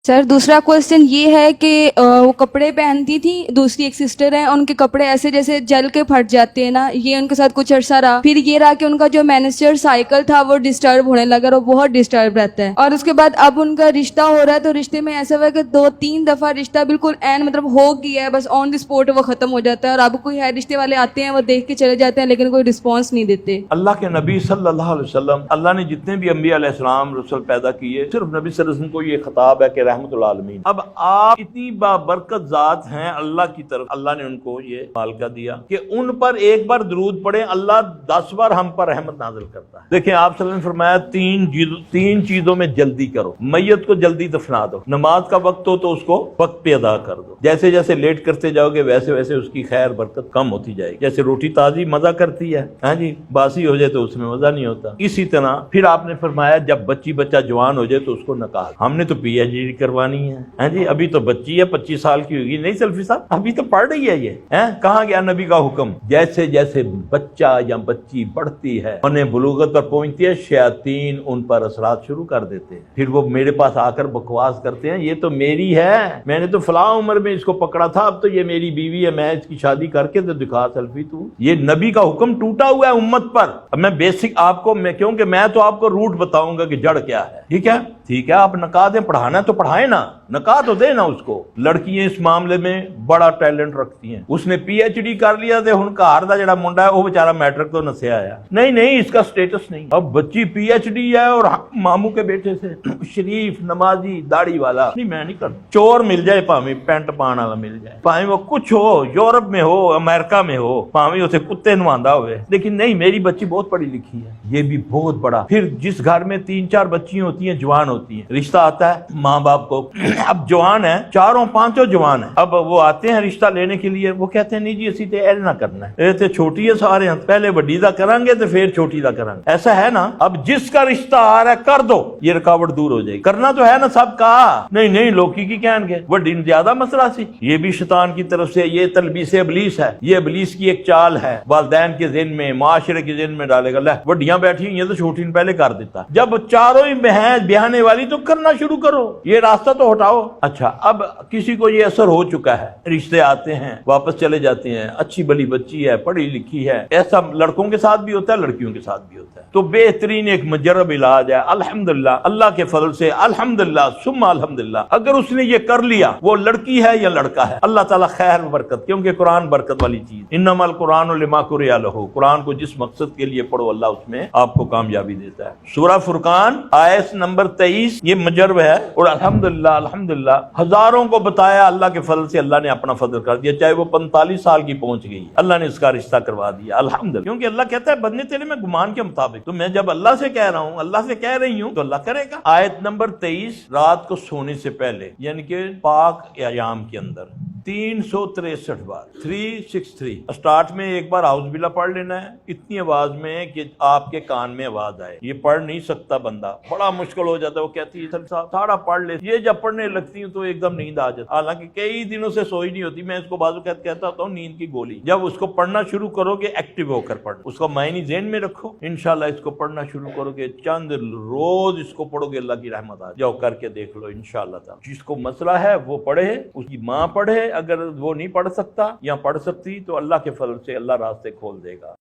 سر دوسرا کوشچن یہ ہے کہ وہ کپڑے پہنتی تھی، دوسری ایک سسٹر ہے، ان کے کپڑے ایسے جیسے جل کے پھٹ جاتے ہیں نا، یہ ان کے ساتھ کچھ عرصہ رہا، پھر یہ رہا کہ ان کا جو مینسٹر سائیکل تھا وہ ڈسٹرب ہونے لگا اور وہ بہت ڈسٹرب رہتا ہے، اور اس کے بعد اب ان کا رشتہ ہو رہا ہے تو رشتے میں ایسا ہوا کہ 2-3 دفعہ رشتہ بالکل عین مطلب ہو گیا ہے، بس آن دی اسپوٹ وہ ختم ہو جاتا ہے، اور اب کوئی ہے رشتے والے آتے ہیں وہ دیکھ کے چلے جاتے ہیں لیکن کوئی رسپانس نہیں دیتے۔ اللہ کے نبی صلی اللہ علیہ وسلم، اللہ نے جتنے بھی انبیاء علیہ السلام رسول پیدا کیے، صرف نبی صلی اللہ علیہ وسلم کو یہ خطاب ہے کہ رحمت العالمین۔ اب آپ اتنی بابرکت ذات ہیں اللہ کی طرف، اللہ نے ان کو یہ مالکہ دیا کہ ان پر ایک بار درود پڑھیں، اللہ 10 بار ہم پر رحمت نازل کرتا ہے۔ دیکھیں آپ صلی اللہ علیہ وسلم نے فرمایا تین چیزوں میں جلدی کرو، میت کو جلدی دفنا دو، نماز کا وقت ہو تو اس کو وقت پہ ادا کر دو، جیسے جیسے لیٹ کرتے جاؤ گے ویسے ویسے اس کی خیر برکت کم ہوتی جائے گی، جیسے روٹی تازی مزہ کرتی ہے، ہاں جی، باسی ہو جائے تو اس میں مزہ نہیں ہوتا، اسی طرح پھر آپ نے فرمایا جب بچہ جوان ہو جائے تو اس کو نکاح، ہم نے تو پی ایچ ڈی کروانی ہے، ہاں جی، ابھی تو بچی ہے 25 سال کی ہوگی، نہیں سلفی صاحب ابھی تو پڑھ رہی ہے یہ، کہاں گیا نبی کا حکم؟ جیسے جیسے بچہ یا بچی بڑھتی ہے، انہیں بلوغت پر پہنچتی ہے، شیاطین ان پر اثرات شروع کر دیتے ہیں، پھر وہ میرے پاس آ کر بکواس کرتے ہیں یہ تو میری ہے، میں نے تو فلاں عمر میں اس کو پکڑا تھا، اب تو یہ میری بیوی ہے، میں اس کی شادی کر کے تو دکھا سلفی تو۔ یہ نبی کا حکم ٹوٹا ہوا ہے امت پر۔ اب میں بیسک آپ کو کیونکہ میں تو آپ کو روٹ بتاؤں گا کہ جڑ کیا ہے، ٹھیک ہے، آپ نکاح دیں، پڑھانا ہے تو پڑھائیں نا، نکاح تو دے نا اس کو۔ لڑکیاں اس معاملے میں بڑا ٹیلنٹ رکھتی ہیں، اس نے پی ایچ ڈی کر لیا تے ہن گھر دا جڑا منڈا ہے وہ بیچارہ میٹرک تو نسیا آیا، نہیں اس کا سٹیٹس نہیں۔ اب بچی پی ایچ ڈی ہے اور ماموں کے بیٹے سے شریف نمازی داڑھی والا، نہیں میں نہیں کرتا، چور مل جائے پاویں پینٹ پان والا مل جائے، پاویں وہ کچھ ہو، یورپ میں ہو، امریکہ میں ہو، پاویں اسے کتے نواندا ہوئے، لیکن نہیں میری بچی بہت پڑھی لکھی ہے، یہ بھی بہت بڑا۔ پھر جس گھر میں 3-4 بچیاں ہوتی ہیں جوان ہوتی ہیں، رشتہ آتا ہے ماں باپ کو، اب جوان ہے 4-5 جوان ہیں، اب وہ آتے ہیں رشتہ لینے کے لیے، وہ کہتے ہیں نہیں جی اسی تے ایڈ نہ کرنا ہے، اے تے چھوٹی ہے سارے ہیں، پہلے بڑی دا کریں گے تو پھر چھوٹی دا کریں گے، ایسا ہے نا؟ اب جس کا رشتہ آ رہا ہے کر دو، یہ رکاوٹ دور ہو جائے گی، کرنا تو ہے نا سب کا، نہیں لوکی کی کہیں گے بڑی زیادہ مسئلہ سی، یہ بھی شیطان کی طرف سے، یہ تلبیس ابلیس ہے، یہ ابلیس کی ایک چال ہے، والدین کے ذہن میں، معاشرے کے ذہن میں ڈالے گا، لے بڑیاں بیٹھی ہیں یہ تو چھوٹی نے پہلے کر دیتا، جب چاروں ہی بہن بیانے والی تو کرنا شروع کرو، یہ راستہ تو ہٹاؤ۔ اچھا اب کسی کو یہ اثر ہو چکا ہے، رشتے آتے ہیں واپس چلے جاتے ہیں، اچھی بلی بچی ہے، پڑھی لکھی ہے، ایسا لڑکوں کے ساتھ بھی ہوتا ہے لڑکیوں کے ساتھ بھی ہوتا ہے، تو بہترین ایک مجرب علاج ہے الحمدللہ، اللہ کے فضل سے الحمدللہ ثم الحمدللہ، اگر اس نے یہ کر لیا، وہ لڑکی ہے یا لڑکا ہے، اللہ تعالیٰ خیر و برکت، کیونکہ قرآن برکت والی چیز، انما القرآن لما قرئ لہ، قرآن کو جس مقصد کے لیے پڑھو اللہ اس میں آپ کو کامیابی دیتا ہے۔ سورہ فرقان آیت نمبر 23 یہ مجرب ہے، اور الحمدللہ ہزاروں کو بتایا، اللہ کے فضل سے اللہ نے اپنا فضل کر دیا، چاہے وہ 45 سال کی پہنچ گئی، اللہ نے اس کا رشتہ کروا دیا الحمدللہ، کیونکہ اللہ کہتا ہے بندے تیرے میں گمان کے مطابق، تو میں جب اللہ سے کہہ رہا ہوں، اللہ سے کہہ رہی ہوں تو اللہ کرے گا۔ آیت نمبر 23 رات کو سونے سے پہلے یعنی کہ پاک ایام کے اندر 363 بار 363 اسٹارٹ میں ایک بار اعوذ باللہ پڑھ لینا ہے اتنی آواز میں کہ آپ کے کان میں آواز آئے، یہ پڑھ نہیں سکتا بندہ، بڑا مشکل ہو جاتا ہے، وہ کہتی ہے سر صاحب تھوڑا پڑھ لے، یہ جب پڑھنے لگتی ہوں تو ایک دم نیند آ جاتی، حالانکہ کئی دنوں سے سوئی نہیں ہوتی، میں اس کو بعض اوقات کہتا ہوتا ہوں نیند کی گولی، جب اس کو پڑھنا شروع کرو گے ایکٹیو ہو کر پڑھنا، اس کو معنی ذہن میں رکھو، انشاءاللہ اس کو پڑھنا شروع کرو گے، چند روز اس کو پڑھو گے اللہ کی رحمت آ جاؤ، کر کے دیکھ لو انشاءاللہ تعالی۔ جس کو مسئلہ ہے وہ پڑھے، اس کی ماں پڑھے، اگر وہ نہیں پڑھ سکتا یا پڑھ سکتی تو اللہ کے فضل سے اللہ راستے کھول دے گا۔